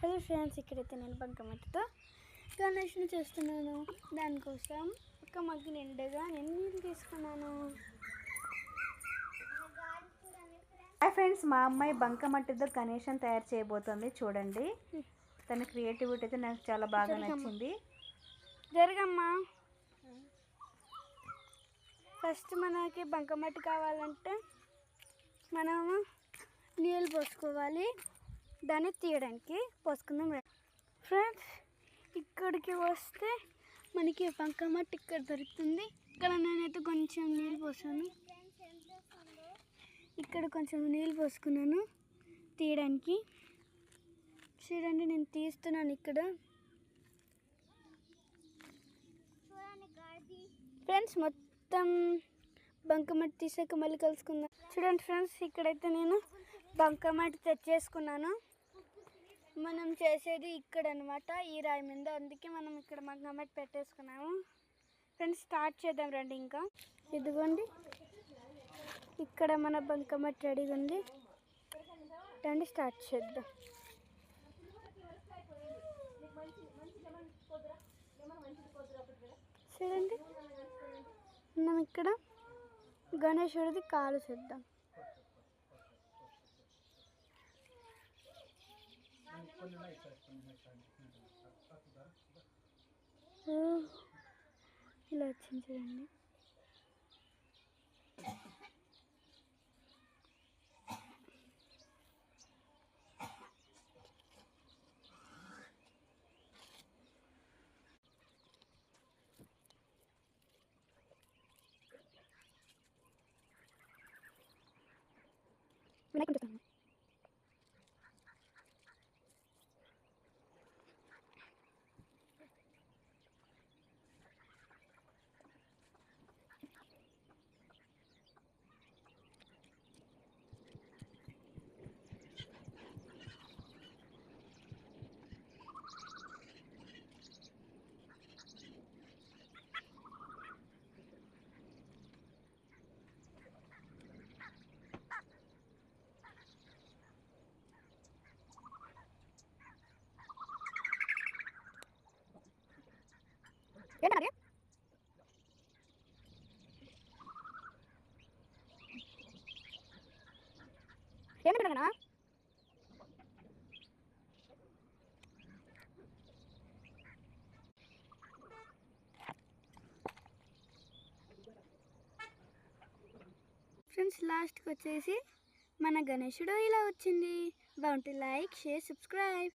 Hello friends, ఇక్కడైతే నేను బంకమట్టితో గణేష్ని చేస్తున్నాను. దానికోసం ఒక మగ్గు నిండుగా నేను నీళ్ళు తీసుకున్నాను. హాయ్ ఫ్రెండ్స్, మా అమ్మాయి బంకమట్టితో గణేష్ని తయారు చేయబోతుంది. చూడండి, తన క్రియేటివిటీ అయితే నాకు చాలా బాగా నచ్చింది. జరగమ్మా. ఫస్ట్ మనకి బంకమట్టి కావాలంటే మనము నీళ్ళు పోసుకోవాలి. దాన్ని తీయడానికి పోసుకుందాం ఫ్రెండ్స్. ఇక్కడికి వస్తే మనకి బంకమట్టి ఇక్కడ దొరుకుతుంది. ఇక్కడ నేనైతే కొంచెం నీళ్ళు పోసాను. ఇక్కడ కొంచెం నీళ్ళు పోసుకున్నాను తీయడానికి. చూడండి, నేను తీస్తున్నాను ఇక్కడ. ఫ్రెండ్స్, మొత్తం బంకమట్టి తీసాక మళ్ళీ కలుసుకుందాం. చూడండి ఫ్రెండ్స్, ఇక్కడైతే నేను బంకమట్టి తెచ్చేసుకున్నాను. మనం చేసేది ఇక్కడ అనమాట, ఈ రాయి మీద. అందుకే మనం ఇక్కడ బంకమట్టి పెట్టేసుకున్నాము. ఫ్రెండ్స్, స్టార్ట్ చేద్దాం రండి. ఇంకా ఇదిగోండి, ఇక్కడ మన బంకమట్టి రెడీగా ఉంది. రండి స్టార్ట్ చేద్దాం. చూడండి, మనం ఇక్కడ గణేశుడిది కాలు చేద్దాం. ఇలా వచ్చింది చూడండి. వినాయకుడు ఏంటది? ఏమంటున్నా? ఫ్రెండ్స్, లాస్ట్కి వచ్చేసి మన గణేశుడు ఇలా వచ్చింది. బాగుంటే లైక్, షేర్, సబ్స్క్రైబ్.